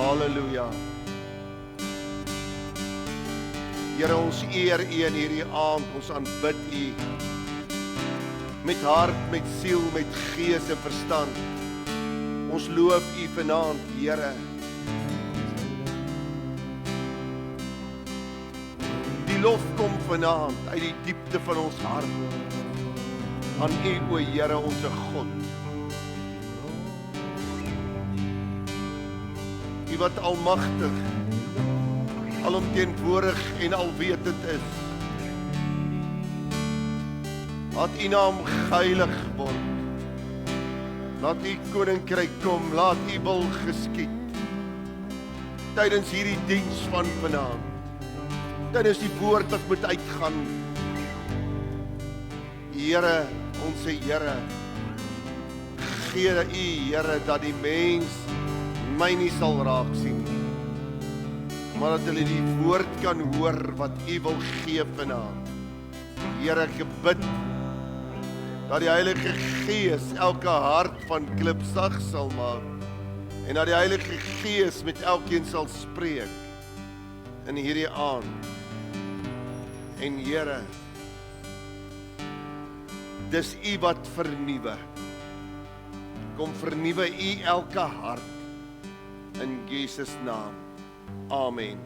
Halleluja. Here, ons eer U in hierdie aand, ons aanbid U. Met hart, met siel, met gees en verstand. Ons loof U vanaand, Here. Die lof kom vanaand uit die diepte van ons hart aan U, o Here, ons God. U wat almagtig, alomteenwoordig en alwetend is. Laat U naam geheilig word. Laat U koninkryk kom, laat U wil geskied. Tydens hierdie diens van vanaand. Tydens die woord wat moet uitgaan. Here, ons sê Here, gee U, Here, dat die mens my nie sal raak sien, maar dat hulle die woord kan hoor wat U wil gee vanaand. Here, ek bid dat die Heilige Gees elke hart van klipsag sal maak en dat die Heilige Gees met elkeen sal spreek in hierdie aand. En Here, dis U wat vernuwe. Kom vernuwe U elke hart in Jesus naam. Amen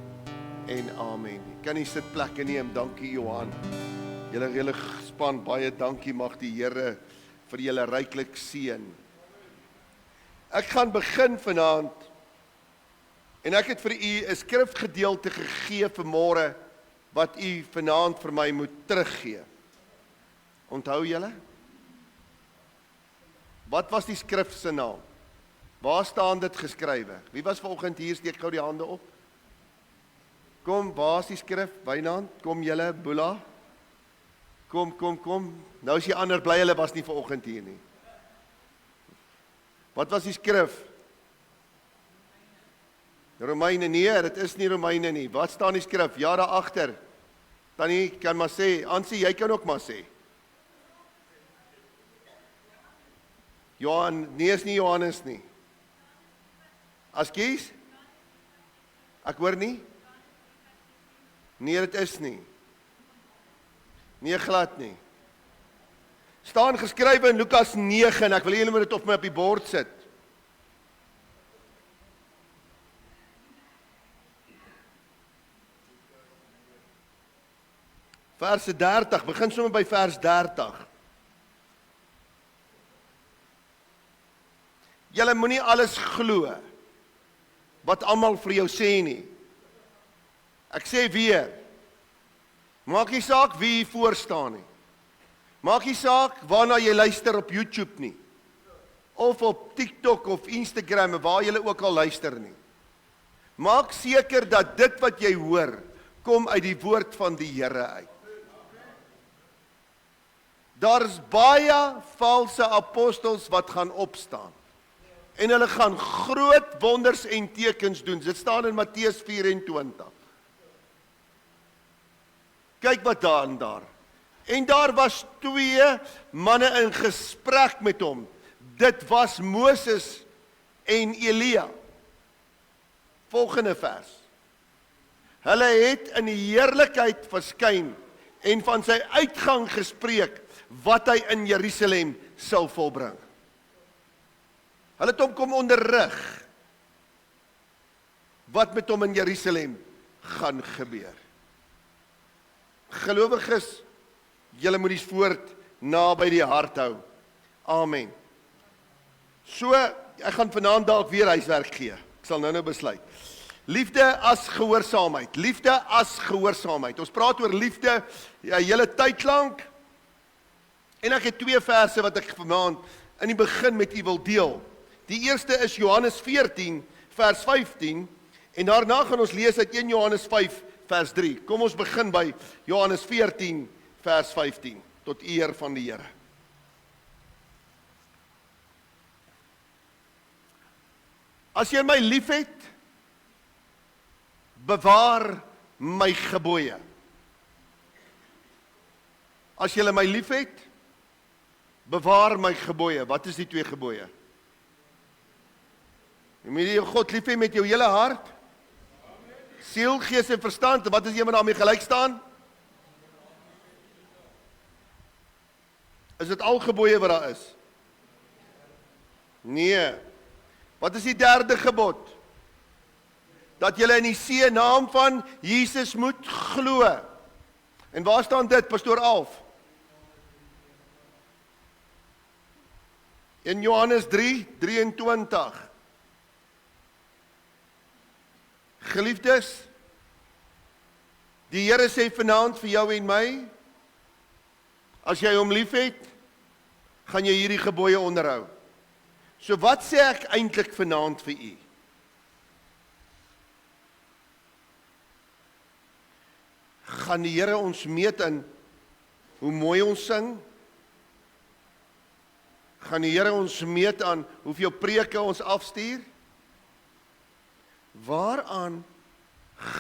en amen. Kan jy sit plekke neem? Dankie Johan. Julle span, baie dankie, mag die Here vir julle ryklik seën. Ek gaan begin vanaand en ek het vir u 'n skrifgedeelte gegee vanmôre wat u vanaand vir my moet teruggee. Onthou julle? Wat was die skrif se naam? Waar staan dit geskrywe? Wie was vanoggend hier, steek gou die hande op. Kom, waar is die skrif? Wynand, kom julle, Boela. Kom. Nou is die ander bly hulle was nie vanoggend hier nie. Wat was die skrif? Romeine, nee, dit is nie Romeine nie. Wat staan die skrif? Ja, daar agter. Tannie kan maar sê, Ansie, jy kan ook maar sê. Johan, nee is nie Johannes nie. Askies? Ek hoor nie? Nee, dit is nie. Nee, glad nie. Staan geskrywe in Lukas 9 en ek wil julle moet dit op my op die bord sit. Vers 30, begin sommer by vers 30. Julle moenie alles glo wat almal vir jou sê nie. Ek sê weer, maak nie saak wie hier voor staan nie. Maak nie saak waarna jy luister op YouTube nie. Of op TikTok of Instagram, waar jy ook al luister nie. Maak seker dat dit wat jy hoor, kom uit die woord van die Here uit. Daar is baie valse apostels wat gaan opstaan. En hulle gaan groot wonders en tekens doen. Dit staan in Matteus 24. Kyk wat daar. En daar was 2 manne in gesprek met hom. Dit was Moses en Elia. Volgende vers. Hulle het in die heerlikheid verskyn en van sy uitgang gespreek wat hy in Jerusalem sal volbring. Hulle het hom kom onderrig wat met hom in Jerusalem gaan gebeur. Gelowiges, julle moet die woord naby die hart hou. Amen. So, ek gaan vanaand dalk weer huiswerk gee. Ek sal nou besluit. Liefde as gehoorsaamheid. Liefde as gehoorsaamheid. Ons praat oor liefde hele tyd lank. En ek het 2 verse wat ek vanaand in die begin met u wil deel. Die eerste is Johannes 14 vers 15 en daarna gaan ons lees uit 1 Johannes 5 vers 3. Kom ons begin by Johannes 14 vers 15 tot eer van die Here. As jy my liefhet, bewaar my gebooie. As jy my liefhet, bewaar my gebooie. Wat is die 2 gebooie? Jy moet jou God lief hê met jou hele hart, siel, gees en verstand. Wat is jy wat daarmee gelyk staan? Is dit al gebooie wat daar is? Nee. Wat is die derde gebod? Dat julle in die see naam van Jesus moet glo. En waar staan dit, pastoor Alf? In Johannes 3:23. Geliefdes, die Here sê vanaand vir jou en my, as jy hom liefhet, gaan jy hierdie gebooie onderhou. So wat sê ek eintlik vanaand vir u? Gaan die Here ons meet in hoe mooi ons sing? Gaan die Here ons meet aan hoeveel preke ons afstuur? Waaraan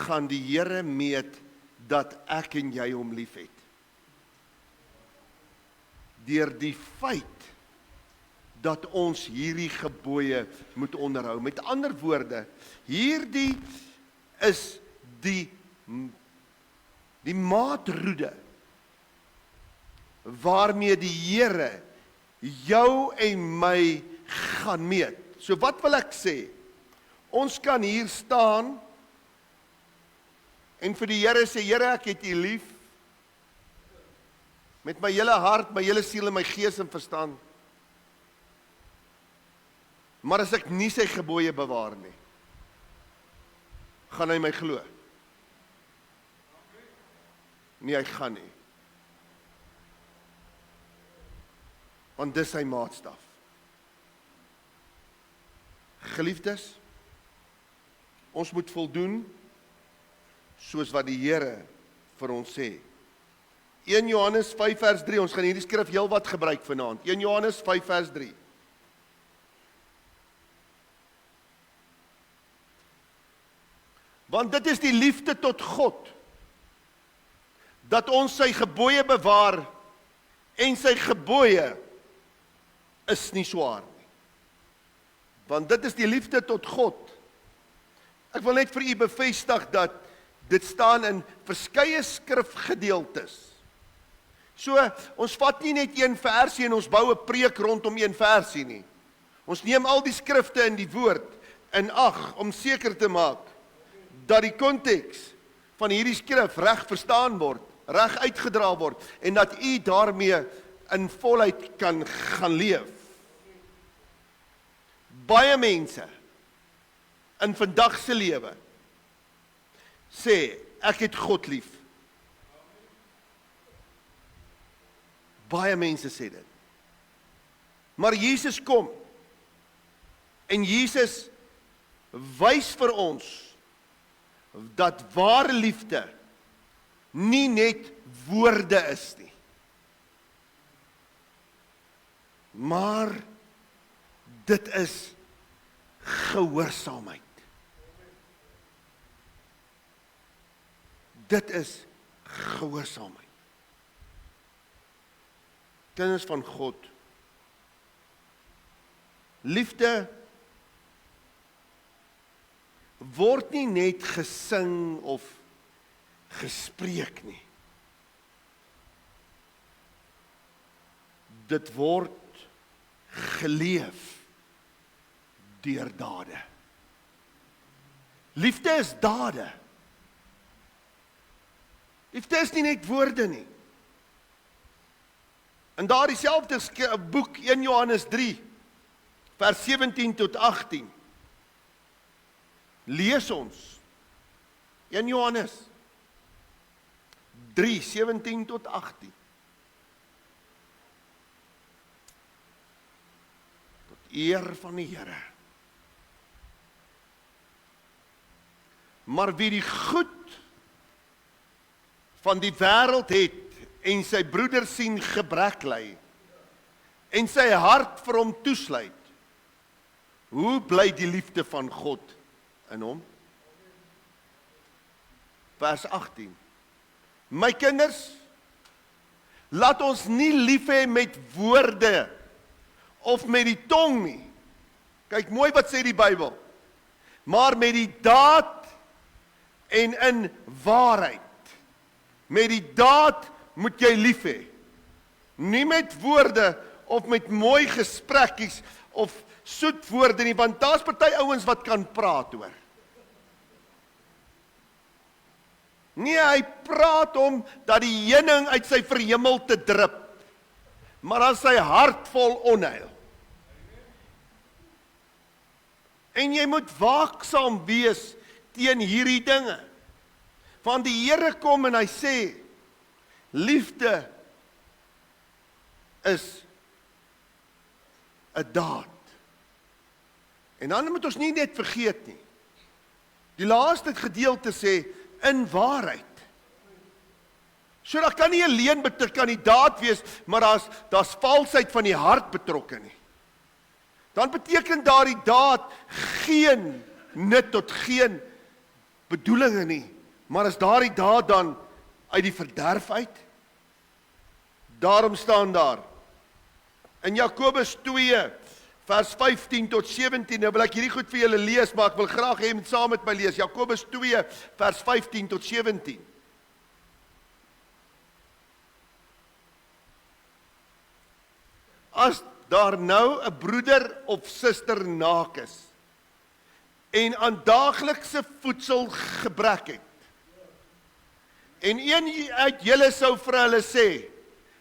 gaan die Here meet dat ek en jy hom liefhet? Deur die feit dat ons hierdie gebooie moet onderhou. Met ander woorde, hierdie is die maatroede waarmee die Here jou en my gaan meet. So wat wil ek sê? Ons kan hier staan en vir die Here sê, Here, ek het U lief met my hele hart, my hele siel en my gees en verstand. Maar as ek nie sy gebooie bewaar nie, gaan hy my glo? Nee, hy gaan nie. Want dis sy maatstaf. Geliefdes, ons moet voldoen soos wat die Here vir ons sê. 1 Johannes 5 vers 3, ons gaan hierdie skrif heel wat gebruik vanaand. 1 Johannes 5 vers 3. Want dit is die liefde tot God, dat ons sy gebooie bewaar, en sy gebooie is nie swaar nie. Want dit is die liefde tot God. Ek wil net vir u bevestig dat dit staan in verskeie skrifgedeeltes. So, ons vat nie net een versie en ons bou 'n preek rondom een versie nie. Ons neem al die skrifte in die woord in ag om seker te maak dat die konteks van hierdie skrif reg verstaan word, reg uitgedra word en dat u daarmee in volheid kan gaan leef. Baie mense in vandag se lewe sê, ek het God lief. Baie mense sê dit. Maar Jesus kom en Jesus wys vir ons dat ware liefde nie net woorde is nie, maar dit is gehoorsaamheid. Dit is gehoorsaamheid. Kinders van God, liefde word nie net gesing of gespreek nie. Dit word geleef deur dade. Liefde is dade. Liefde is nie net woorde nie. In daardie selfde boek 1 Johannes 3 vers 17 tot 18 lees ons 1 Johannes 3 17 tot 18 tot eer van die Here. Maar wie die goed van die wêreld het en sy broeder sien gebrek ly en sy hart vir hom toesluit, hoe bly die liefde van God in hom? Vers 18. My kinders, laat ons nie lief hê met woorde of met die tong nie. Kyk mooi wat sê die Bybel. maar met die daad en in waarheid. Met die daad moet jy lief hê. Nie met woorde of met mooi gesprekkies of soet woorde nie, want daar's party ouens wat kan praat hoor. Nee, hy praat om dat die heuning uit sy verhemel te drup, maar dan sy hart vol onheil. En jy moet waaksaam wees teen hierdie dinge. Want die Here kom en hy sê, liefde is 'n daad. En dan moet ons nie net vergeet nie. Die laaste gedeelte sê, in waarheid. So daar kan nie 'n leuen kandidaat wees, maar daar's valsheid van die hart betrokke nie. Dan beteken daardie daad geen nut tot geen bedoelinge nie. Maar is daardie daad dan uit die verderf uit? Daarom staan daar in Jakobus 2 vers 15 tot 17, nou wil ek hierdie goed vir julle lees, maar ek wil graag hê jy moet saam met my lees. Jakobus 2 vers 15 tot 17. As daar nou 'n broeder of suster naak is en aan daaglikse voedsel gebrek het, en een uit julle sou vir hulle sê,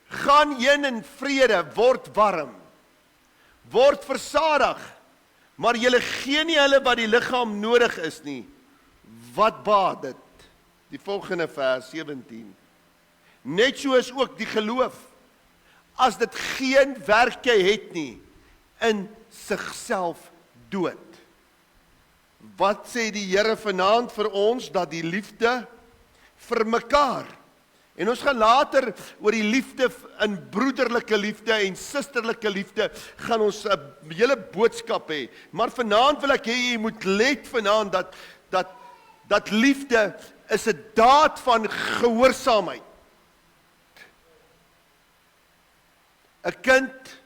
gaan heen in vrede, word warm, word versadig, maar julle gee nie hulle wat die liggaam nodig is nie, wat baat dit? Die volgende vers 17. Net so is ook die geloof, as dit geen werke het nie, in sigself dood. Wat sê die Here vanaand vir ons? Dat die liefde vir mekaar, en ons gaan later oor die liefde in broederlike liefde en susterlike liefde, gaan ons 'n hele boodskap hê, maar vanaand wil ek hê jy moet let vanaand dat liefde is 'n daad van gehoorsaamheid. 'n Kind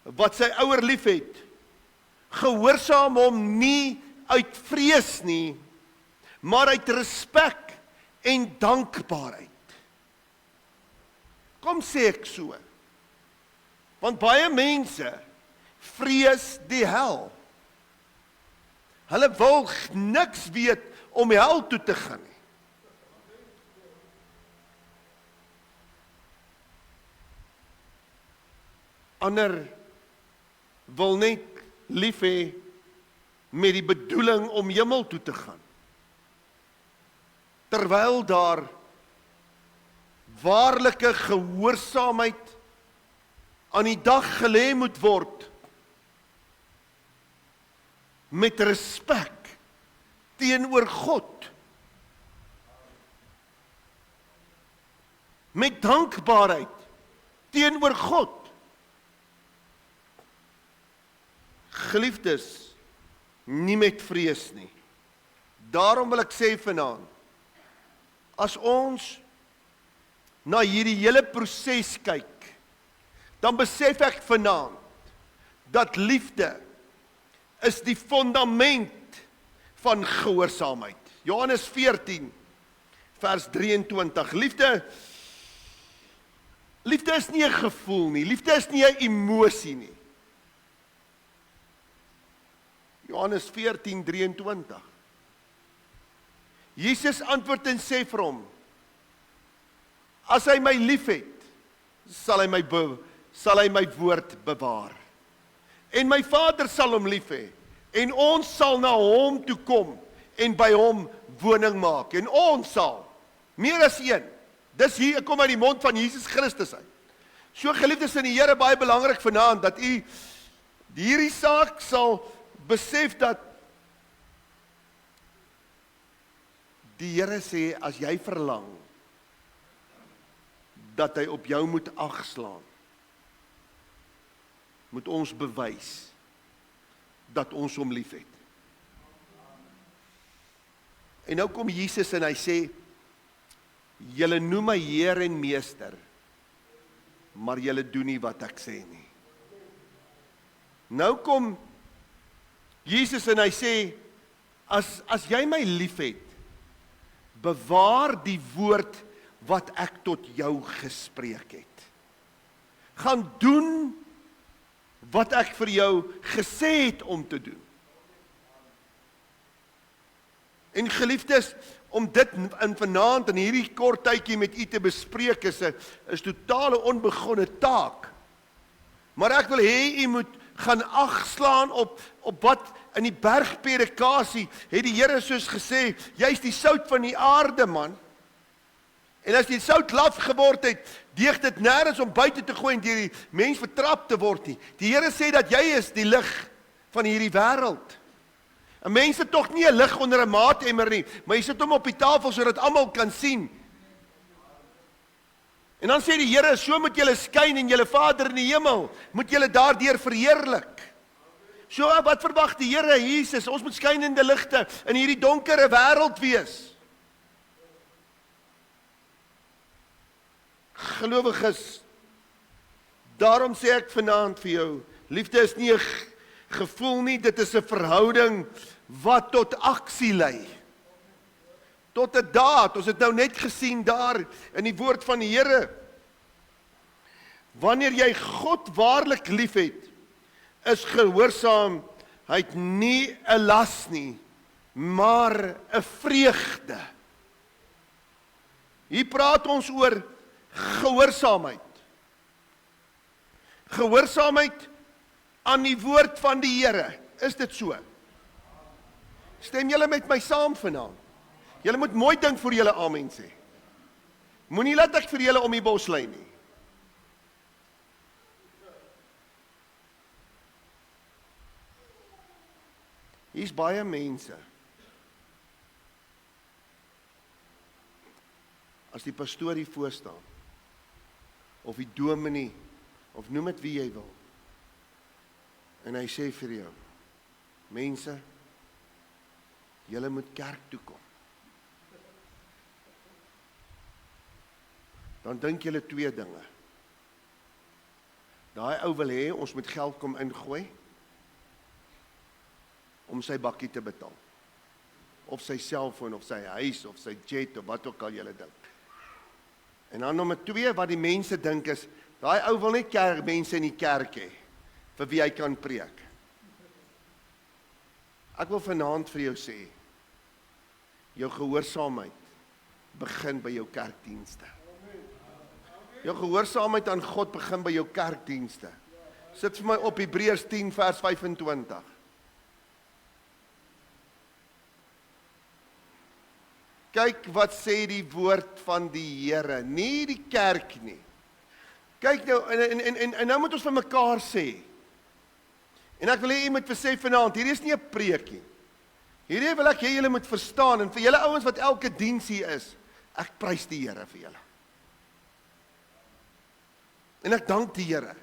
wat sy ouer liefhet, gehoorsaam hom nie uit vrees nie, maar uit respek en dankbaarheid. Kom sê ek so. Want baie mense vrees die hel. Hulle wil niks weet om hel toe te gaan nie. Ander wil net lief hê met die bedoeling om hemel toe te gaan. Terwyl daar waarlike gehoorsaamheid aan die dag gelê moet word, met respek teenoor God, met dankbaarheid teenoor God. Geliefdes, nie met vrees nie. Daarom wil ek sê vanaand, as ons na hierdie hele proses kyk, dan besef ek vanaand dat liefde is die fundament van gehoorsaamheid. Johannes 14 vers 23. Liefde is nie 'n gevoel nie. Liefde is nie 'n emosie nie. Johannes 14:23. Jesus antwoord en sê vir hom, as hy my liefhet, sal hy my woord bewaar. En my Vader sal hom lief hê, en ons sal na hom toe kom, en by hom woning maak. En ons sal, meer as een, dis hier, kom uit die mond van Jesus Christus uit. So geliefdes in die Here, baie belangrik vanaand, dat u hierdie saak sal besef dat die Here sê, as jy verlang, dat hy op jou moet agslaan, moet ons bewys, dat ons hom lief het. En nou kom Jesus en hy sê, julle noem my Heer en Meester, maar julle doen nie wat ek sê nie. Nou kom Jesus en hy sê, as jy my liefhet, bewaar die woord wat ek tot jou gespreek het. Gaan doen wat ek vir jou gesê het om te doen. En geliefdes, om dit in vanaand in hierdie kort tydjie met u te bespreek is totale onbegonne taak. Maar ek wil hê u moet gaan agslaan op wat in die bergpredikasie het die Here soos gesê, jy is die sout van die aarde, man. En as die sout laf geword het, deeg dit nêrens om buite te gooi en deur die mens vertrap te word nie. Die Here sê dat jy is die lig van hierdie wêreld. 'n Mens het tog nie 'n lig onder 'n maatemmer nie, maar jy sit hom op die tafel sodat almal kan sien. En dan sê die Here, so moet julle skyn en julle Vader in die hemel, moet julle daardeur verheerlik. So wat verwag die Here Jesus? Ons moet skynende ligte in hierdie donkere wêreld wees. Gelowiges, daarom sê ek vanaand vir jou, liefde is nie 'n gevoel nie, dit is 'n verhouding wat tot aksie lei. Tot 'n daad. Ons het nou net gesien daar in die woord van die Here. Wanneer jy God waarlik liefhet, is gehoorsaamheid nie 'n las nie, maar 'n vreugde. Hier praat ons oor gehoorsaamheid. Gehoorsaamheid aan die woord van die Here. Is dit so? Stem julle met my saam vanaand? Julle moet mooi dink voor julle amen sê. Moenie laat ek vir julle om die bos lei nie. Hier's baie mense. As die pastoor hier voor staan, of die dominee, of noem dit wie jy wil, en hy sê vir jou, mense, julle moet kerk toe kom. Dan dink julle twee dinge. Daai ou wil hê ons moet geld kom ingooi om sy bakkie te betaal. Of sy selfoon, of sy huis, of sy jet, of wat ook al julle dink. En dan nommer 2, wat die mense dink is, daai ou wil net mense in die kerk hê, vir wie hy kan preek. Ek wil vanaand vir jou sê, jou gehoorsaamheid begin by jou kerkdienste. Jou gehoorsaamheid aan God begin by jou kerkdienste. Sit vir my op Hebreërs 10 vers 25. Kyk wat sê die woord van die Here, nie die kerk nie. Kyk nou, en nou moet ons vir mekaar sê, en ek wil hê jy moet sê vanaand, hierdie is nie 'n preekie. Hierdie wil ek hê julle moet verstaan, en vir julle ouens wat elke diens hier is, ek prys die Here vir julle. En ek dank die Here,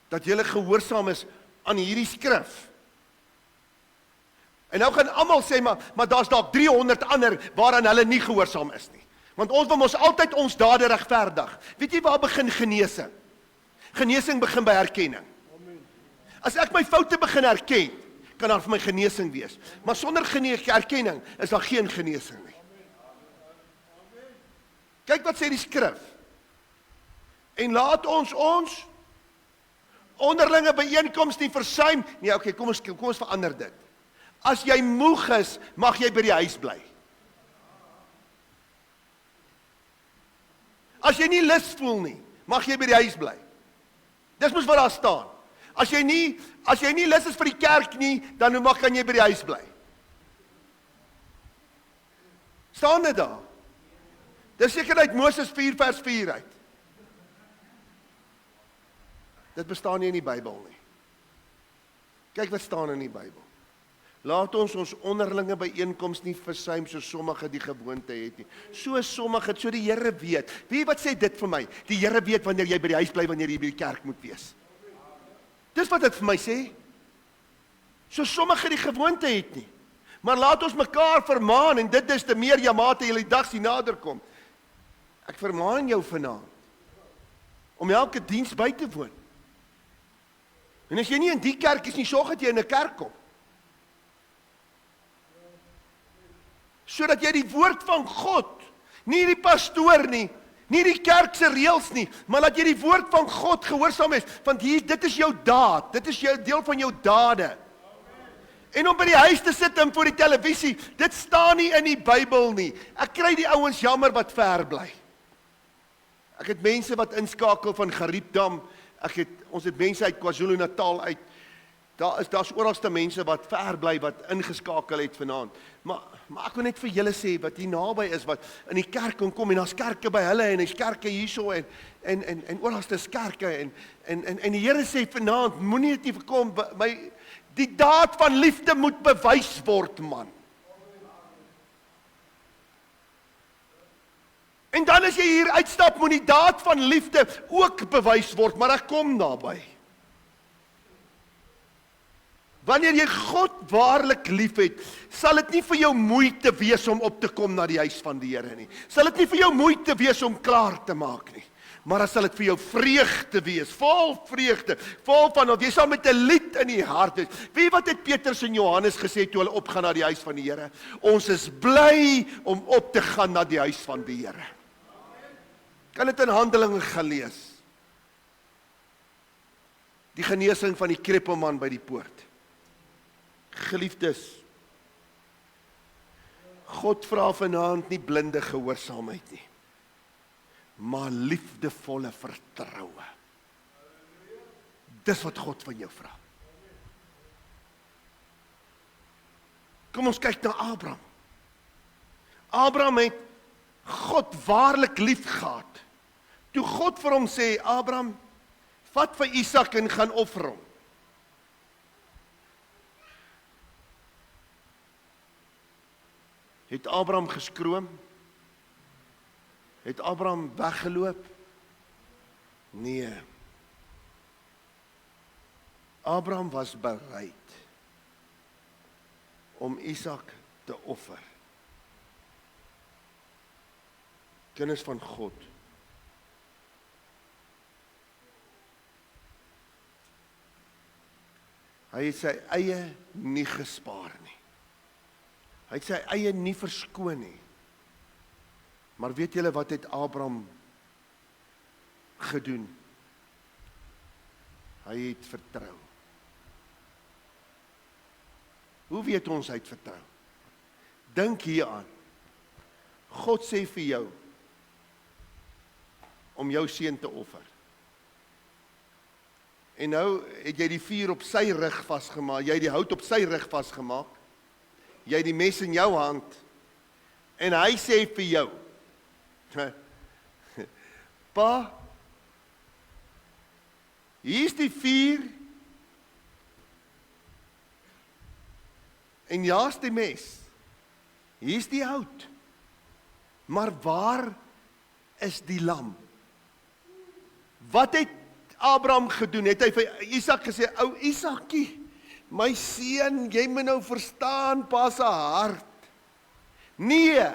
dat julle gehoorsaam is aan hierdie skrif. En nou gaan almal sê, maar daar's dalk 300 ander waaraan hulle nie gehoorsaam is nie. Want ons wil mos altyd ons dade regverdig. Weet jy waar begin genesing? Genesing begin by erkenning. As ek my foute begin erken, kan daar vir my genesing wees. Maar sonder erkenning is daar geen genesing nie. Kyk wat sê die skrif. En laat ons onderlinge byeenkoms nie versuim. Nee, okay, kom ons verander dit. As jy moeg is, mag jy by die huis bly. As jy nie lus voel nie, mag jy by die huis bly. Dis mos wat daar staan. As jy nie lus is vir die kerk nie, dan kan jy by die huis bly. Staan dit daar? Dis seker uit Moses 4 vers 4 uit. Dit bestaan nie in die Bybel nie. Kyk wat staan in die Bybel. Laat ons onderlinge byeenkoms nie versuim so sommige die gewoonte het nie. So die Here weet. Wie wat sê dit vir my? Die Here weet wanneer jy by die huis bly, wanneer jy by die kerk moet wees. Dis wat dit vir my sê. So sommige die gewoonte het nie. Maar laat ons mekaar vermaan, en dit is te meer mate jy die dag sien naderkom. Ek vermaan jou vanaand om elke diens by te woon. En as jy nie in die kerk is nie, sorg dat jy in 'n kerk kom. sodat jy die woord van God, nie die pastoor nie, nie die kerk se reëls nie, maar dat jy die woord van God gehoorsaam is, want dit is jou daad, dit is jou deel van jou dade. En om by die huis te sit en voor die televisie, dit staan nie in die Bybel nie. Ek kry die ouens jammer wat ver bly. Ek het mense wat inskakel van Gariepdam, ons het mense uit KwaZulu-Natal uit, daar's oralste mense wat ver bly, wat ingeskakel het vanaand. Maar ek wil net vir julle sê, wat hier naby is, wat in die kerk kom, en daar's kerke by hulle, en daar's kerke hierso, en oralste is kerke, en die Here sê vanaand, moenie dit nie voorkom, die daad van liefde moet bewys word, man. En dan as jy hier uitstap, moet die daad van liefde ook bewys word, maar ek kom daarby. Wanneer jy God waarlik liefhet, sal dit nie vir jou moeite wees om op te kom na die huis van die Here nie. Sal dit nie vir jou moeite wees om klaar te maak nie. Maar dan sal dit vir jou vreugde wees, vol vreugde, vol van, jy sal met 'n lied in die hart wees. Wie wat het Petrus en Johannes gesê toe hulle opgaan na die huis van die Here? Ons is bly om op te gaan na die huis van die Here. Kan dit in Handelinge gaan lees? Die genesing van die krepelman by die poort. Geliefdes, God vra vanaand nie blinde gehoorsaamheid nie, maar liefdevolle vertroue. Dis wat God van jou vra. Kom ons kyk na Abraham. Abraham het God waarlik lief gehad. Toe God vir hom sê, Abraham, vat vir Isak en gaan offer hom. Het Abraham geskroom? Het Abraham weggeloop? Nee. Abraham was bereid om Isak te offer. Kinders van God. Hy het sy eie nie gespaar nie. Hy het sy eie nie verskoon nie. Maar weet julle wat het Abraham gedoen? Hy het vertrou. Hoe weet ons hy het vertrou? Dink hieraan. God sê vir jou om jou seun te offer. En nou het jy die vuur op sy rug vasgemaak, jy het die hout op sy rug vasgemaak, jy het die mes in jou hand, en hy sê vir jou, Pa, hier is die vuur, en hier is die mes, hier is die hout, maar waar is die lam? Wat het Abraham gedoen? Het hy vir Isak gesê, ou Isakie, my seun, jy moet nou verstaan, pa se hart. Nee,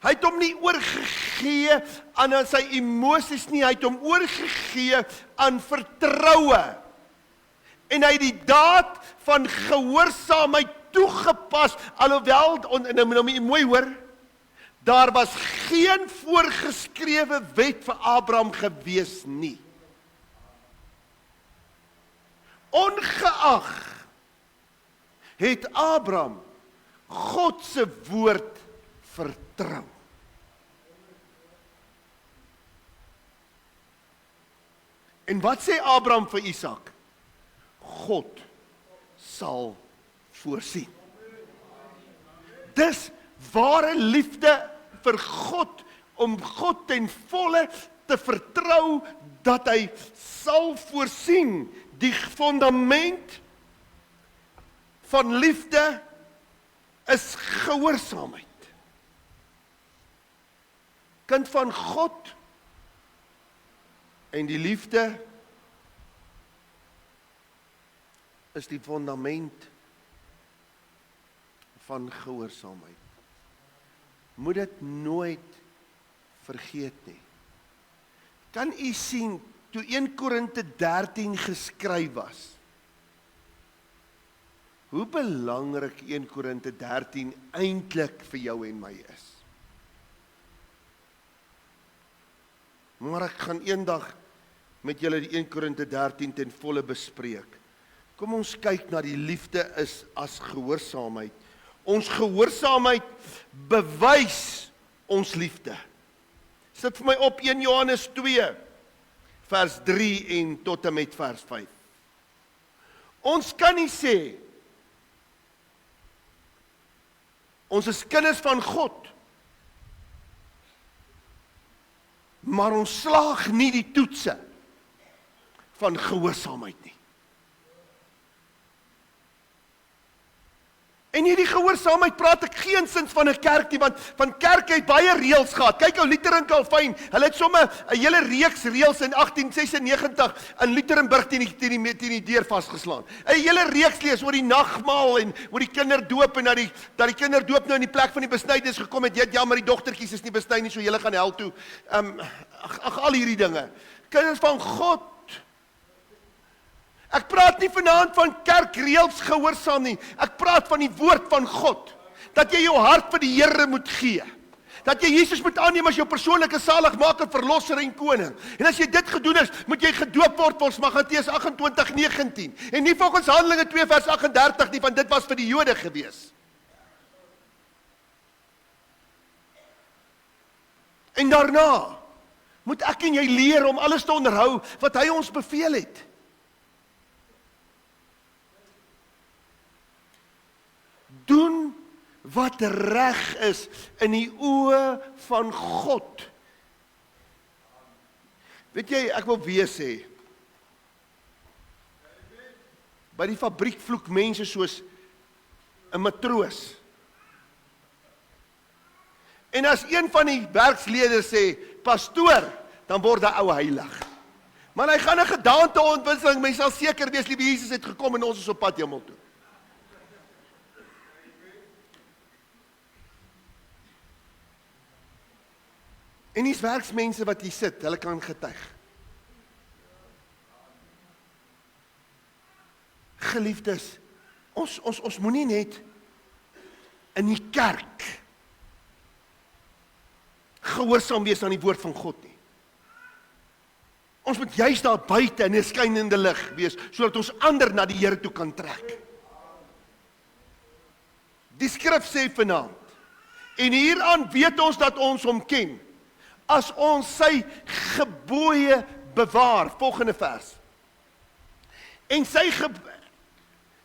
hy het hom nie oorgegee aan sy emosies nie, hy het hom oorgegee aan vertroue. En hy het die daad van gehoorsaamheid toegepas, alhoewel, nou mooi hoor, daar was geen voorgeskrewe wet vir Abraham gewees nie. Ongeag het Abraham God se woord vertrou. En wat sê Abraham vir Isak? God sal voorsien. Dis ware liefde vir God, om God ten volle te vertrou dat hy sal voorsien. Die fundament van liefde is gehoorsaamheid. Kind van God en die liefde is die fundament van gehoorsaamheid. Moet dit nooit vergeet nie. Kan u sien, toe 1 Korinte 13 geskryf was, hoe belangrik 1 Korinte 13 eintlik vir jou en my is. Maar ek gaan eendag met julle die 1 Korinte 13 ten volle bespreek. Kom ons kyk na die liefde is as gehoorsaamheid. Ons gehoorsaamheid bewys ons liefde. Sit vir my op 1 Johannes 2, vers 3 en tot en met vers 5. Ons kan nie sê, ons is kinders van God, maar ons slaag nie die toetse van gehoorsaamheid nie. En hierdie gehoorsaamheid praat ek geensins van 'n kerk nie, want van kerke het baie reëls gehad. Kyk ou Luther en Calvin, hulle het sommer 'n hele reeks reëls in 1896 in Lutherenburg teen die deur vasgeslaan. 'n Hele reeks lees oor die nagmaal en oor die kinderdoop en dat die kinderdoop nou in die plek van die besnydenis gekom het. Ja, maar die dogtertjies is nie besny nie, so julle gaan hel toe. Al hierdie dinge. Kinders van God. Ek praat nie vanaand van kerkreëls gehoorsaam nie. Ek praat van die woord van God. Dat jy jou hart vir die Here moet gee. Dat jy Jesus moet aanneem as jou persoonlike saligmaker, verlosser en koning. En as jy dit gedoen is, moet jy gedoop word volgens Matteus 28:19. En nie volgens Handelinge 2 vers 38 nie, want dit was vir die Jode gewees. En daarna moet ek en jy leer om alles te onderhou wat hy ons beveel het. Doen wat reg is in die oë van God. Weet jy, ek wil weer sê, by die fabriek vloek mense soos 'n matroos. En as een van die werkslede sê, pastoor, dan word hy ou heilig. Maar hy gaan 'n gedaanteontwisseling, mens sal seker wees, liewe Jesus het gekom en ons is op pad hemel toe. En die werksmense wat hier sit, hulle kan getuig. Geliefdes, ons moenie net in die kerk gehoorsaam wees aan die woord van God nie. Ons moet juist daar buite in 'n skynende lig wees, sodat ons ander na die Here toe kan trek. Die skrif sê vanaand, en hieraan weet ons dat ons hom ken, as ons sy gebooie bewaar. Volgende vers.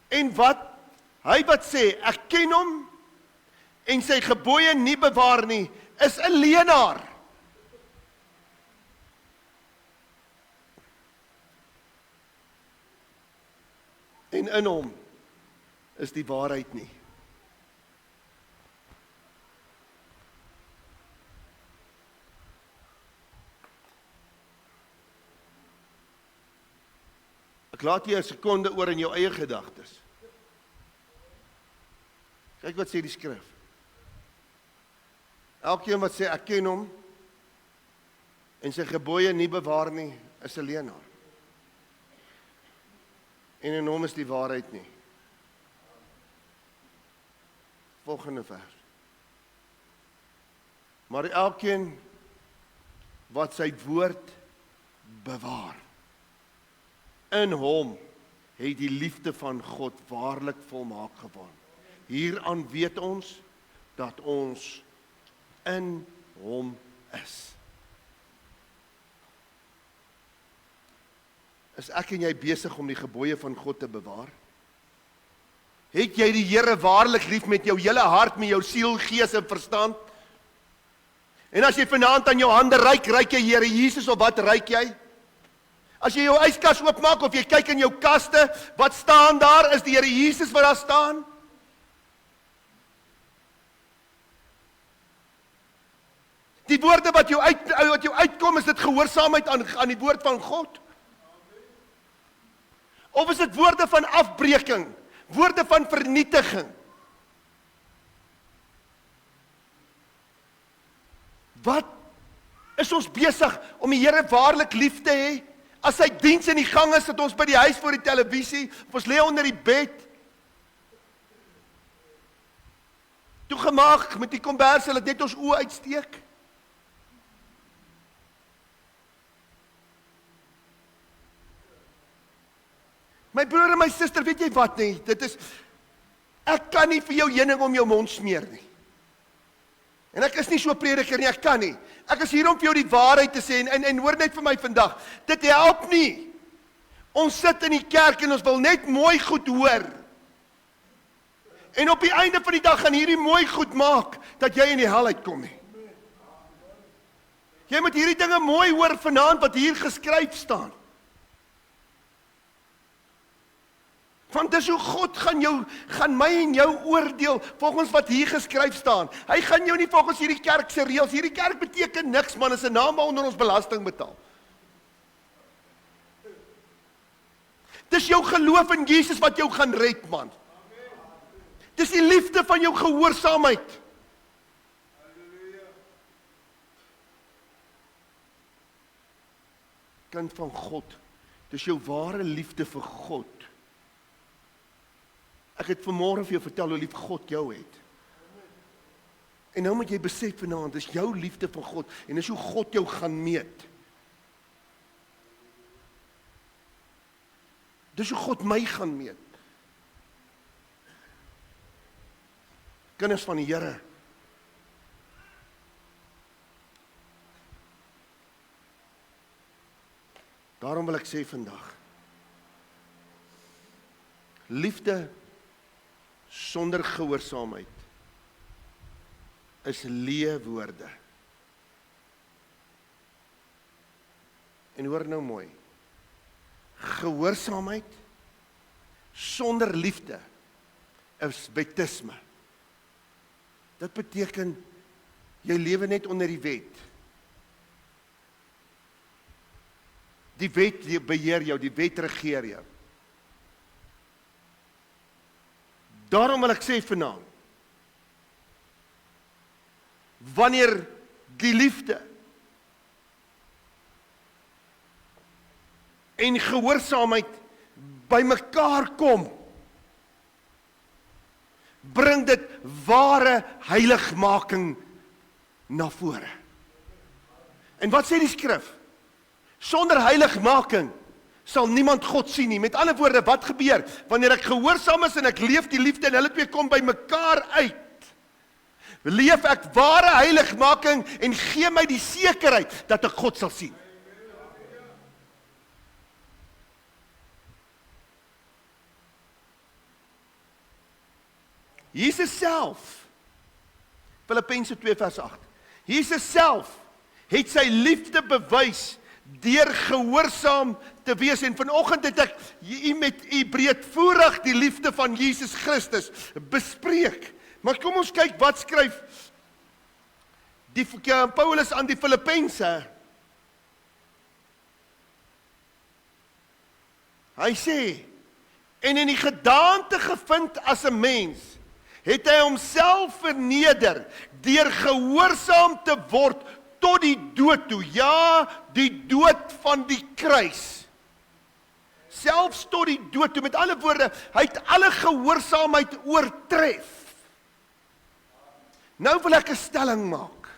En wat hy wat sê, ek ken hom, en sy gebooie nie bewaar nie, is 'n leienaar. En in hom is die waarheid nie. Ek laat jy 'n sekonde oor in jou eie gedagtes. Kyk wat sê die skrif. Elkeen wat sê ek ken hom en sy gebooie nie bewaar nie, is 'n leienaar. En in hom is die waarheid nie. Volgende vers. Maar elkeen wat sy woord bewaar, in hom het die liefde van God waarlik volmaak geword. Hieraan weet ons dat ons in hom is. Is ek en jy besig om die gebooie van God te bewaar? Het jy die Here waarlik lief met jou hele hart, met jou siel, gees en verstand? En as jy vanaand aan jou hande ryk jy Here Jesus, of wat ryk jy? As jy jou yskas oopmaak of jy kyk in jou kaste, wat staan daar? Is die Here Jesus wat daar staan? Die woorde wat jou uitkom, is dit gehoorsaamheid aan die woord van God? Of is dit woorde van afbreking, woorde van vernietiging? Wat is ons besig om die Here waarlik lief te hê? As sy diens in die gang is, sit ons by die huis voor die televisie, of ons lê onder die bed. gemaak met die kombers, dat net ons oë uitsteek? My broer en my suster, weet jy wat nie? Ek kan nie vir jou heuning om jou mond smeer nie. En ek is nie so prediker nie, ek kan nie. Ek is hier om vir jou die waarheid te sê, en hoor net vir my vandag, dit help nie. Ons sit in die kerk en ons wil net mooi goed hoor. En op die einde van die dag gaan hierdie mooi goed maak, dat jy in die hel uitkom nie. Jy moet hierdie dinge mooi hoor vanaand, wat hier geskryf staan. Want dis hoe God gaan my en jou oordeel, volgens wat hier geskryf staan. Hy gaan jou nie volgens hierdie kerk se reëls, hierdie kerk beteken niks man, is 'n naam waaronder ons belasting betaal. Dis jou geloof in Jesus wat jou gaan red man. Dis die liefde van jou gehoorsaamheid. Kind van God, dis jou ware liefde vir God. Ek het vanmôre vir jou vertel hoe lief God jou het. En nou moet jy besef vanaand, dis jou liefde vir God, en dis hoe God jou gaan meet. Dis hoe God my gaan meet. Kinders van die Here. Daarom wil ek sê vandag, liefde sonder gehoorsaamheid is leë woorde. En hoor nou mooi, gehoorsaamheid sonder liefde is wetisme. Dit beteken, jy lewe net onder die wet. Die wet beheer jou, die wet regeer jou. Daarom wil ek sê vanaand, wanneer die liefde en gehoorsaamheid by mekaar kom, bring dit ware heiligmaking na vore. En wat sê die skrif? Sonder heiligmaking sal niemand God sien nie. Met ander woorde, wat gebeur? Wanneer ek gehoorsaam is en ek leef die liefde en hulle twee kom by mekaar uit, leef ek ware heiligmaking en gee my die sekerheid dat ek God sal sien. Jesus self, Filippense 2 vers 8, Jesus self het sy liefde bewys deur gehoorsaam te wees, en vanoggend het ek met u breedvoerig die liefde van Jesus Christus bespreek. Maar kom ons kyk wat skryf Paulus aan die Filippense. Hy sê, en in die gedaante gevind as 'n mens, het hy homself verneder deur gehoorsaam te word tot die dood toe. Ja, die dood van die kruis. Selfs tot die dood toe. Met ander woorde, hy het alle gehoorsaamheid oortref. Nou wil ek 'n stelling maak.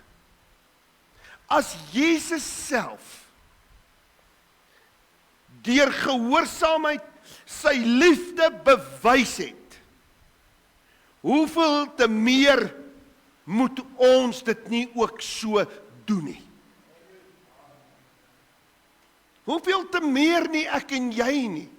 As Jesus self deur gehoorsaamheid sy liefde bewys het, hoeveel te meer moet ons dit nie ook so doen nie? Hoeveel te meer nie ek en jy nie?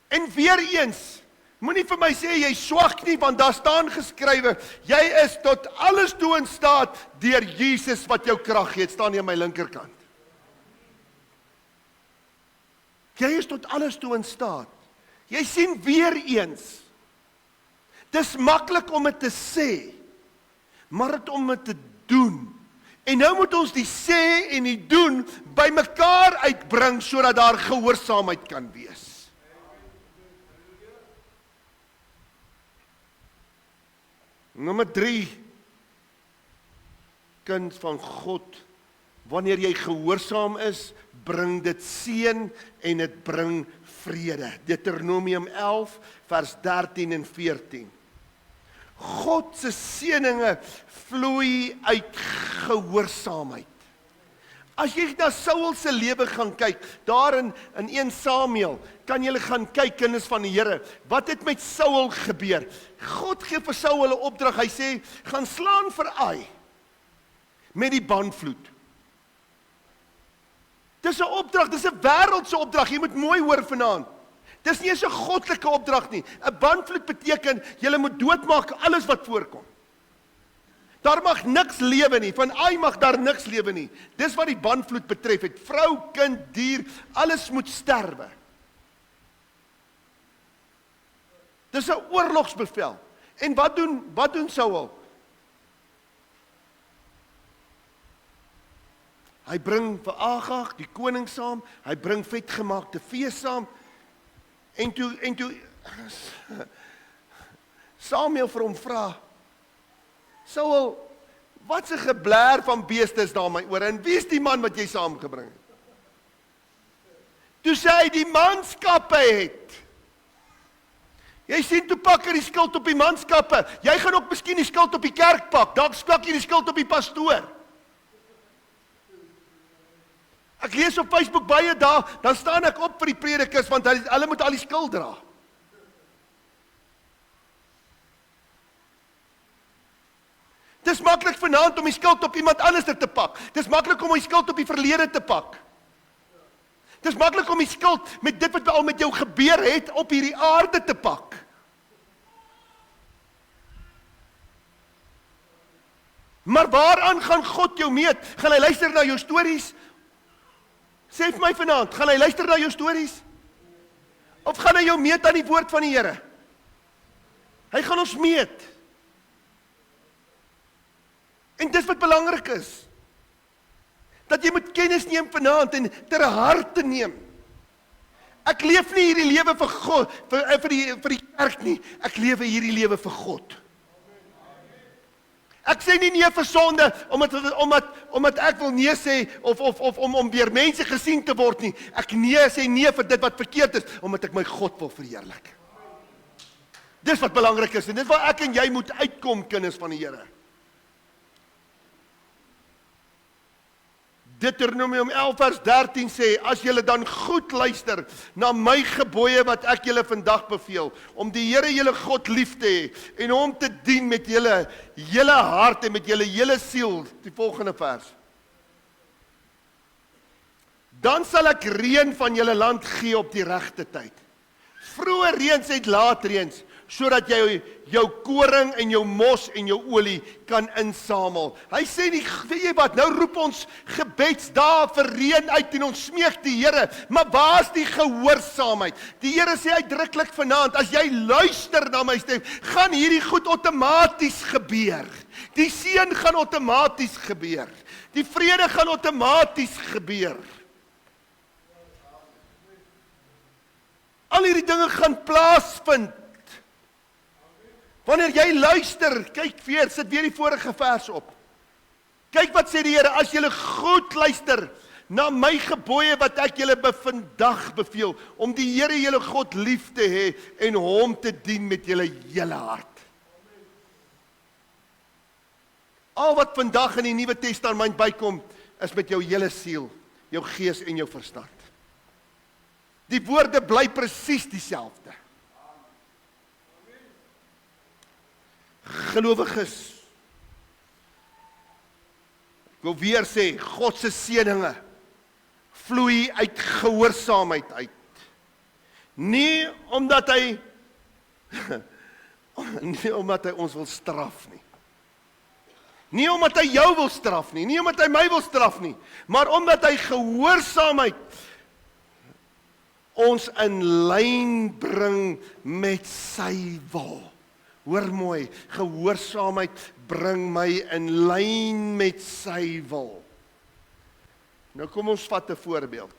En weer eens, moenie vir my sê jy swak nie, want daar staan geskrywe, jy is tot alles toe in staat deur Jesus wat jou krag gee. Dit staan hier aan my linkerkant. Jy is tot alles toe in staat. Jy sien weer eens, dis maklik om dit te sê, maar dit om dit te doen. En nou moet ons die sê en die doen by mekaar uitbring, sodat daar gehoorsaamheid kan wees. Nommer 3, kind van God, wanneer jy gehoorsaam is, bring dit seën en dit bring vrede. Deuteronomium 11 vers 13 en 14. God se seëninge vloei uit gehoorsaamheid. As jy na Saul se lewe gaan kyk, daar in 1 Samuel, kan jy gaan kyk, kinders van die Here, wat het met Saul gebeur? God gee vir Saul 'n opdrag, hy sê, gaan slaan vir Ai, met die bandvloed. Dis 'n opdrag, dis 'n wêreldse opdrag, jy moet mooi hoor vanaand. Dis nie eens 'n goddelike opdrag nie. 'n Bandvloed beteken, jy moet doodmaak alles wat voorkom. Daar mag niks lewe nie, van Ai mag daar niks lewe nie. Dis wat die bandvloed betref het. Vrou, kind, dier, alles moet sterwe. Dis 'n oorlogsbevel. En wat doen Saul? Hy bring vir Agag, die koning saam, hy bring vetgemaakte vee saam, en toe Samuel vir hom vra, Saul, wat 'n geblaar van beeste is daar my oor, en wie is die man wat jy saamgebring het? Toe sê hy, die manskappe het. Jy sien, toe pak hy die skuld op die manskappe, jy gaan ook miskien die skuld op die kerk pak, dalk pak jy die skuld op die pastoor. Ek lees op Facebook baie dae, dan staan ek op vir die predikers, want hulle moet al die skuld dra. Dis maklik vanaand om die skuld op iemand anders te pak. Dis maklik om die skuld op die verlede te pak. Dis maklik om die skuld met dit wat al met jou gebeur het op hierdie aarde te pak. Maar waaraan gaan God jou meet? Gaan hy luister na jou stories? Sê vir my vanaand, gaan hy luister na jou stories? Of gaan hy jou meet aan die woord van die Here? Hy gaan ons meet. En dis wat belangrik is. Dat jy moet kennis neem vanaand en ter harte neem. Ek leef nie hierdie lewe vir God, vir die kerk nie. Ek lewe hierdie lewe vir God. Ek sê nie nee vir sonde, omdat ek wil nee sê, of om deur mense gesien te word nie. Ek sê nee vir dit wat verkeerd is, omdat ek my God wil verheerlik. Dis wat belangrik is, en dit waar ek en jy moet uitkom, kinders van die Here. Deuteronomium 11 vers 13 sê, as julle dan goed luister na my gebooie wat ek julle vandag beveel, om die Here julle God lief te hê, en hom te dien met julle hele hart en met julle hele siel, die volgende vers. Dan sal ek reën van julle land gee op die regte tyd. Vroeë reëns en laat reëns, sodat jy jou koring en jou mos en jou olie kan insamel. Hy sê nie, weet jy wat, nou roep ons gebedsdae vir reën uit en ons smeek die Here, maar waar is die gehoorsaamheid? Die Here sê uitdruklik vanaand, as jy luister na my stem, gaan hierdie goed outomaties gebeur. Die seën gaan outomaties gebeur. Die vrede gaan outomaties gebeur. Al hierdie dinge gaan plaasvind. Wanneer jy luister, kyk weer, sit weer die vorige vers op. Kyk wat sê die Here, as julle goed luister na my gebooie wat ek julle vandag beveel, om die Here julle God lief te hê en hom te dien met julle hele hart. Al wat vandag in die Nuwe Testament bykom, is met jou hele siel, jou gees en jou verstand. Die woorde bly presies dieselfde. Gelowiges, ek wil weer sê, God se seëninge vloei uit gehoorsaamheid uit. Nie omdat hy ons wil straf nie. Nie omdat hy jou wil straf nie, nie omdat hy my wil straf nie, maar omdat hy gehoorsaamheid ons in lyn bring met sy wil. Hoor mooi, gehoorsaamheid bring my in lyn met sy wil. Nou kom ons vat 'n voorbeeld.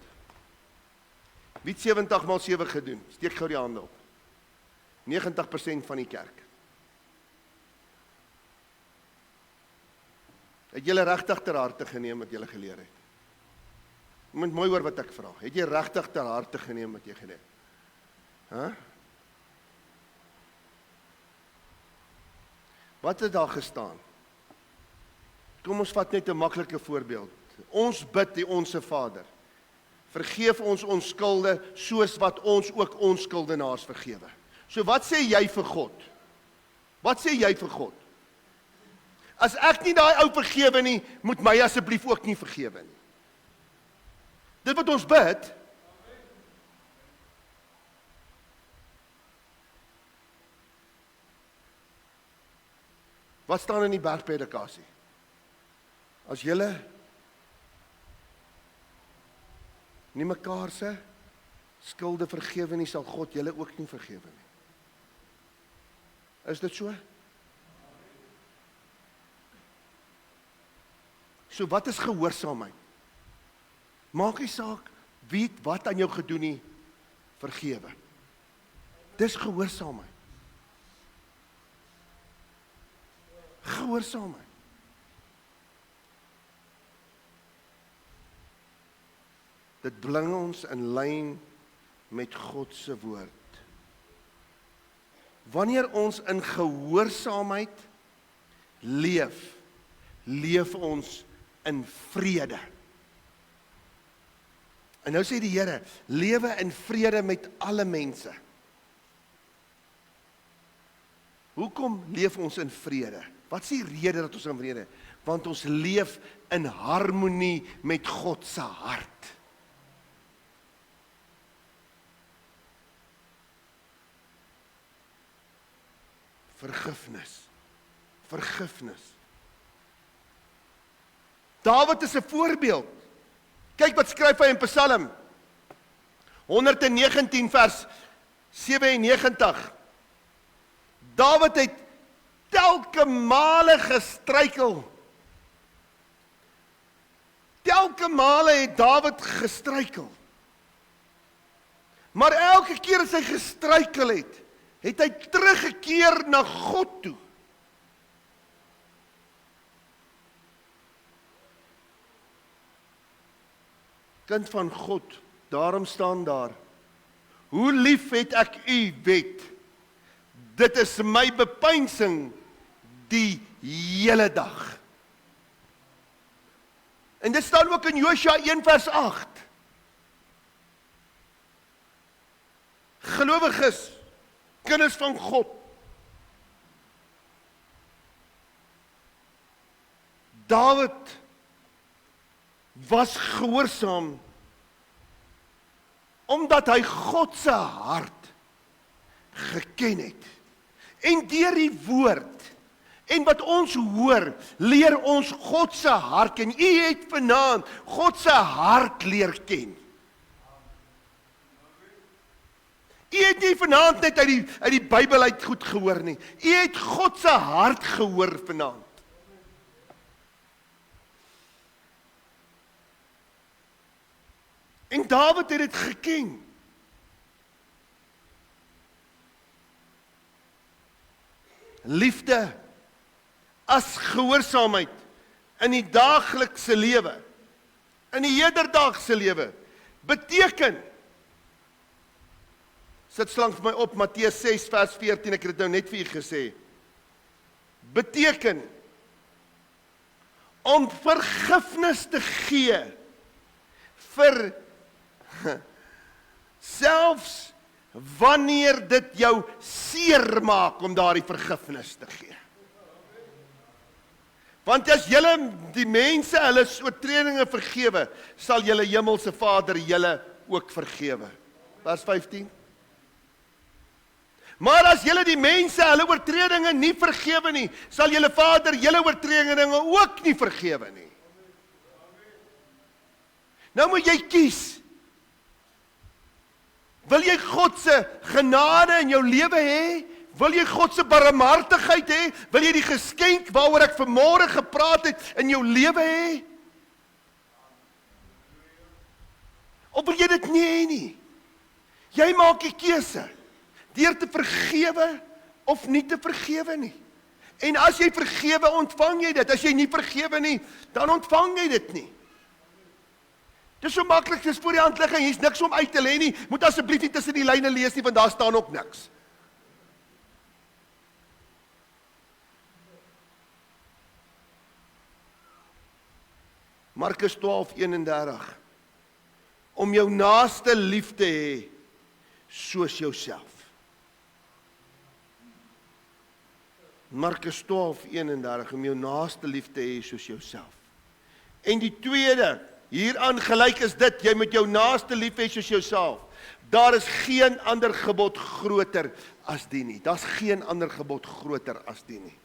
Wie het 70x7 gedoen? Steek gou die hande op. 90% van die kerk. Het julle regtig ter harte geneem wat julle geleer het? Jy moet mooi hoor wat ek vra. Het jy regtig ter harte geneem wat jy geleer het? Wat het daar gestaan? Kom ons vat net 'n maklike voorbeeld. Ons bid die Onse Vader. Vergeef ons ons skulde, soos wat ons ook ons skuldenaars vergewe. So wat sê jy vir God? Wat sê jy vir God? As ek nie daai ou vergewe nie, moet my asseblief ook nie vergewe nie. Dit wat ons bid, wat staan in die bergpredikasie? As julle nie mekaar se skulde vergewe nie, sal God julle ook nie vergewe nie. Is dit so? So wat is gehoorsaamheid? Maak nie saak wie het wat aan jou gedoen nie, vergewe. Dis gehoorsaamheid. Gehoorsaamheid. Dit bring ons in lyn met God se woord. Wanneer ons in gehoorsaamheid leef, leef ons in vrede. En nou sê die Here, lewe in vrede met alle mense. Hoekom leef ons in vrede? Wat is die rede dat ons in vrede? Want ons leef in harmonie met God se hart. Vergifnis. Vergifnis. Dawid is 'n voorbeeld. Kyk wat skryf hy in Psalm 119 vers 97. Dawid het telke male gestruikel. Telke male het Dawid gestruikel. Maar elke keer as hy gestruikel het, het hy teruggekeer na God toe. Kind van God, daarom staan daar, hoe lief het ek u wet, dit is my bepeinsing die hele dag. En dit staan ook in Josua 1 vers 8. Gelowiges, kinders van God, Dawid was gehoorsaam omdat hy God se hart geken het. En deur die woord en wat ons hoor, leer ons God se hart ken. U het vanaand God se hart leer ken. U het nie vanaand net uit die Bybel uit goed gehoor nie. U het God se hart gehoor vanaand. En Dawid het dit geken. Liefde as gehoorsaamheid in die daaglikse lewe, in die hedendaagse lewe, beteken, sit slank vir my op, Matteus 6 vers 14, ek het dit nou net vir u gesê, beteken, om vergifnis te gee, vir selfs wanneer dit jou seer maak om daardie vergifnis te gee. Want as julle die mense hulle oortredinge vergewe, sal julle hemelse Vader julle ook vergewe. Vers 15. Maar as julle die mense hulle oortredinge nie vergewe nie, sal julle Vader julle oortredinge ook nie vergewe nie. Nou moet jy kies. Wil jy God se genade in jou lewe hê? Wil jy God se barmhartigheid hê? Wil jy die geskenk waaroor ek vanmôre gepraat het in jou lewe hê? Of wil jy dit nie hê nie? Jy maak die keuse deur te vergewe of nie te vergewe nie. En as jy vergewe, ontvang jy dit. As jy nie vergewe nie, dan ontvang jy dit nie. Dis so maklik, dis voor die hand lig en hier's niks om uit te lê nie. Moet asseblief nie tussen die lyne lees nie, want daar staan ook niks. Markus 12:31. Om jou naaste lief te hê, soos jouself. Markus 12:31, om jou naaste lief te hê, soos jouself. En die tweede, hieraan gelyk is dit, jy moet jou naaste lief hê soos jouself. Daar is geen ander gebod groter as die nie. Daar's geen ander gebod groter as die nie.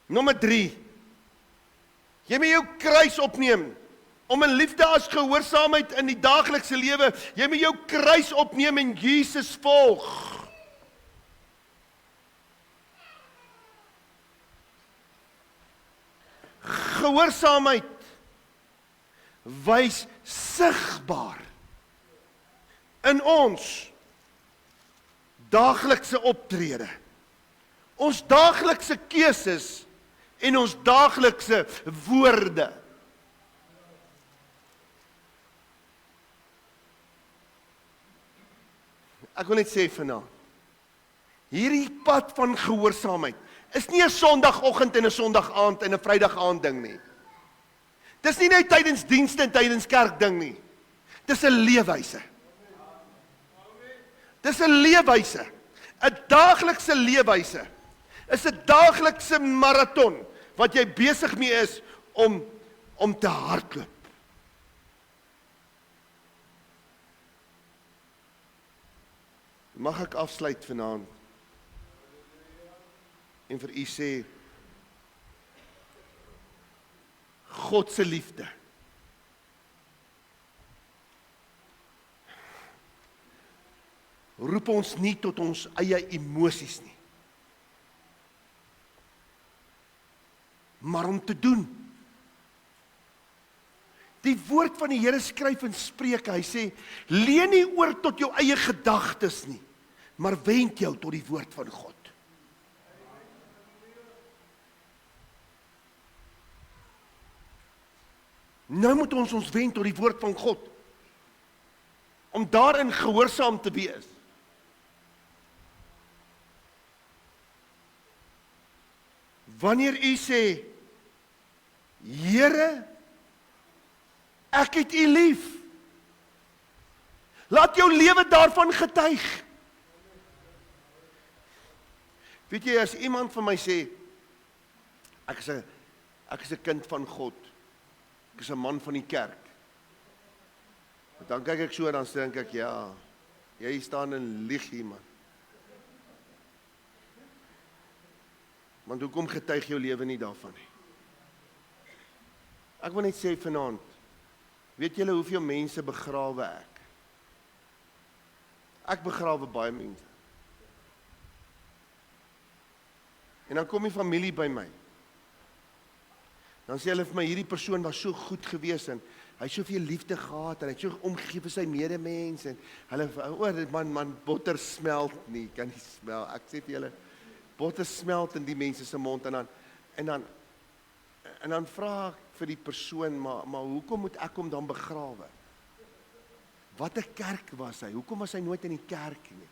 Nommer 3. Jy moet jou kruis opneem. Om in liefde as gehoorsaamheid in die daaglikse lewe, jy moet jou kruis opneem en Jesus volg. Gehoorsaamheid wys sigbaar in ons daaglikse optrede, ons daaglikse keuses en ons daaglikse woorde. Ek wil net sê vanaand, hierdie pad van gehoorsaamheid is nie 'n Sondagoggend en 'n Sondagaand en 'n Vrydag-aand ding nie. Dis nie net tydens dienste en tydens kerk ding nie. Dis 'n leefwyse. Dis 'n leefwyse. 'n Daaglikse leefwyse. Is 'n daaglikse maraton wat jy besig mee is om te hardloop. Mag ek afsluit vanaand en vir u sê, God se liefde roep ons nie tot ons eie emosies nie, maar om te doen. Die woord van die Here skryf in Spreuke, hy sê, leun nie oor tot jou eie gedagtes nie, maar wend jou tot die woord van God. Nou moet ons wend tot die woord van God, om daarin gehoorsaam te wees. Wanneer u sê, Here, ek het u lief, laat jou lewe daarvan getuig. Weet jy, as iemand van my sê, ek is 'n kind van God, ek is 'n man van die kerk, dan kyk ek so en dan dink ek, ja, jy staan in lieg hier, man. Want hoekom getuig jou lewe nie daarvan nie? Ek wil net sê vanaand, weet julle hoeveel mense begrawe ek? Ek begrawe baie mense. En dan kom die familie by my. Dan sê hulle vir my, hierdie persoon was so goed gewees en hy het soveel liefde gehad en hy het so omgegee vir sy medemens en hulle, man, botter smelt nie, kan nie smel. Ek sê vir julle, botter smelt in die mense se mond en dan vra ek vir die persoon, maar hoekom moet ek hom dan begrawe? Wat 'n kerk was hy? Hoekom was hy nooit in die kerk nie?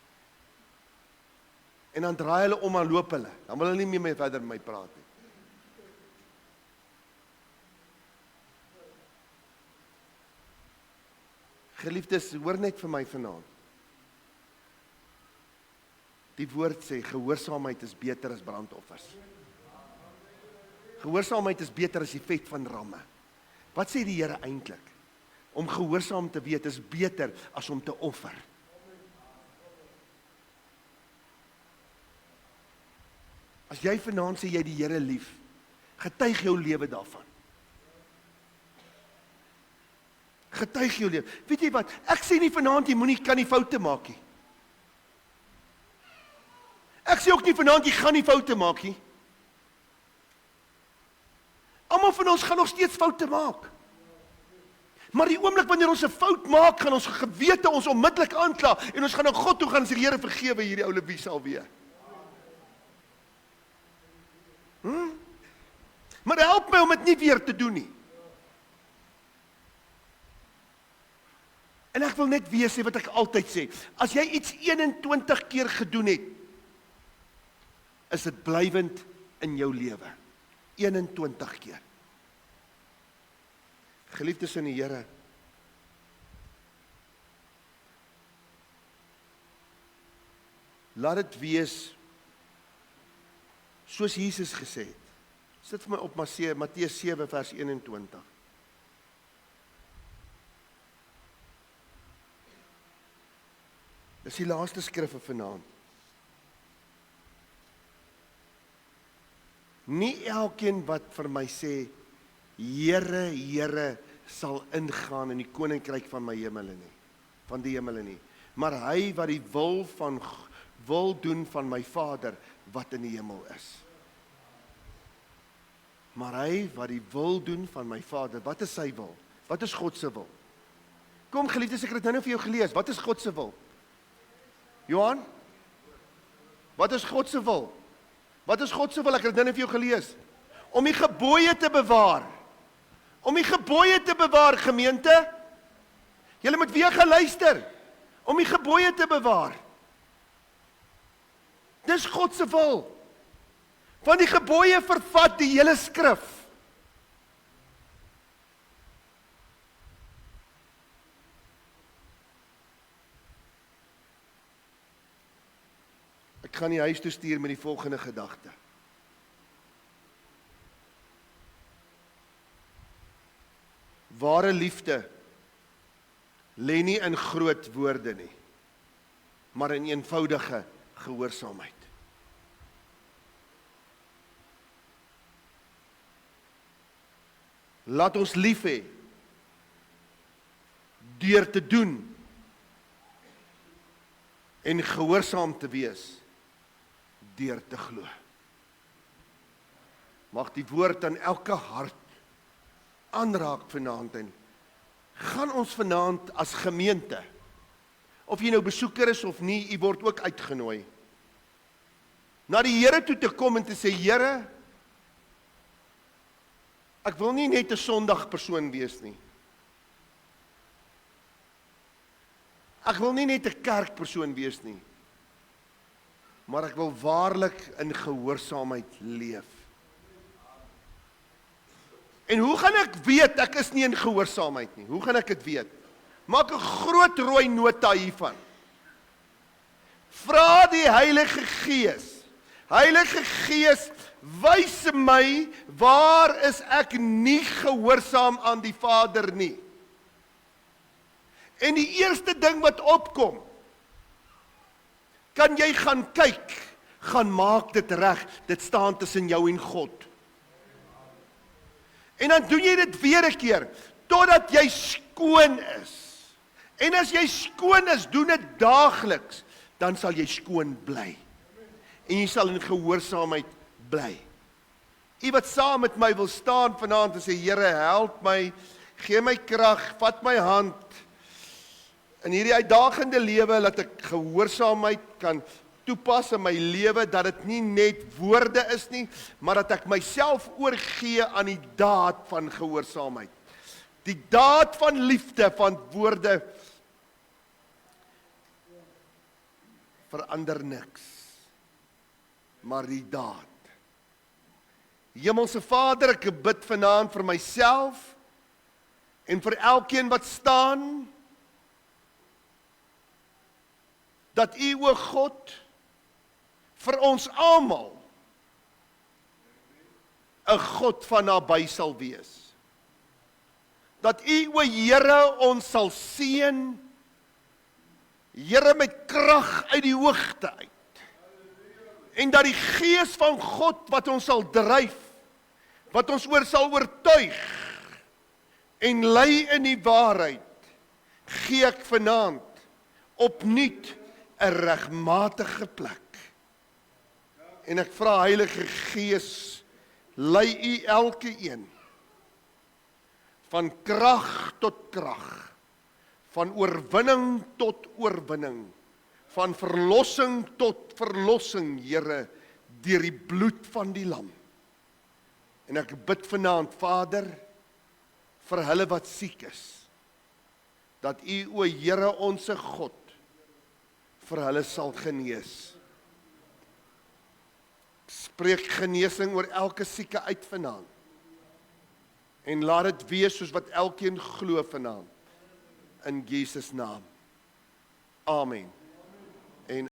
En dan draai hulle om en loop hulle. Dan wil hulle nie meer verder met my praat nie. Geliefdes, hoor net vir my vanaand. Die woord sê, gehoorsaamheid is beter as brandoffers. Gehoorsaamheid is beter as die vet van ramme. Wat sê die Here eintlik? Om gehoorsaam te wees is beter as om te offer. As jy vanaand sê jy die Here lief, getuig jou lewe daarvan. Getuig jou lewe. Weet jy wat? Ek sê nie vanaand jy kan nie foute maak nie. Ek sê ook nie vanaand jy gaan nie foute maak nie. Almal van ons gaan nog steeds foute maak. Maar die oomblik wanneer ons 'n fout maak, gaan ons gewete ons onmiddellik aankla en ons gaan na God toe gaan en sê, Here, vergewe hierdie ou Lewie sal weer. Maar help my om dit nie weer te doen nie. En ek wil net weer sê wat ek altyd sê, as jy iets 21 keer gedoen het, is dit blywend in jou lewe. 21 keer. Geliefdes in die Here, laat dit wees soos Jesus gesê het. Sit vir my op Matteus 7 vers 21. Dis die laaste skrif vanaand. Nie elkeen wat vir my sê, Here, Here, sal ingaan in die koninkryk van my hemele nie, van die hemele nie, maar hy wat die wil doen van my Vader wat in die hemel is. Maar hy wat die wil doen van my Vader, wat is sy wil? Wat is God se wil? Kom geliefdes, ek het dit nou vir jou gelees. Wat is God se wil? Johan? Wat is God se wil? Wat is God se wil? Ek het dit nou vir jou gelees. Om die gebooie te bewaar. Om die gebooie te bewaar, gemeente. Julle moet weer gaan luister. Om die gebooie te bewaar. Dis God se wil. Want die gebooie vervat die hele skrif. Ek gaan die huis toe stuur met die volgende gedagte. Ware liefde lê nie in groot woorde nie, maar in eenvoudige gehoorsaamheid. Laat ons lief hê deur te doen en gehoorsaam te wees deur te glo. Mag die woord aan elke hart aanraak vanaand en gaan ons vanaand as gemeente, of jy nou besoeker is of nie, jy word ook uitgenooi, na die Here toe te kom en te sê, Here, ek wil nie net 'n Sondag persoon wees nie. Ek wil nie net 'n kerkpersoon wees nie, maar ek wil waarlik in gehoorsaamheid leef. En hoe gaan ek weet ek is nie in gehoorsaamheid nie? Hoe gaan ek dit weet? Maak 'n groot rooi nota hiervan. Vra die Heilige Gees. Heilige Gees, wys my, waar is ek nie gehoorsaam aan die Vader nie? En die eerste ding wat opkom, kan jy gaan kyk, gaan maak dit reg, dit staan tussen jou en God. En dan doen jy dit weer 'n keer, totdat jy skoon is. En as jy skoon is, doen dit daagliks, dan sal jy skoon bly. En jy sal in gehoorsaamheid bly. U wat saam met my wil staan vanaand en sê, Here, help my, gee my krag, vat my hand, in hierdie uitdagende lewe, dat ek gehoorsaamheid kan toepas in my lewe, dat dit nie net woorde is nie, maar dat ek myself oorgee aan die daad van gehoorsaamheid. Die daad van liefde, van woorde, verander niks, maar die daad. Hemelse Vader, ek bid vanaand vir myself, en vir elkeen wat staan, dat U, o God, vir ons almal 'n God van naby sal wees. Dat U, o Here, ons sal seën, Here, met krag uit die hoogte uit. En dat die Gees van God wat ons sal dryf, wat ons sal oortuig en lei in die waarheid, gee ek vanaand opnuut 'n regmatige plek. En ek vra Heilige Gees, lei U elke een van krag tot krag, van oorwinning tot oorwinning, van verlossing tot verlossing, Here, deur die bloed van die Lam. En ek bid vanaand, Vader, vir hulle wat siek is, dat U, o Here, onsse God, vir hulle sal genees. Spreek genesing oor elke sieke uit vanaand. En laat dit wees soos wat elkeen glo vanaand. In Jesus naam. Amen. En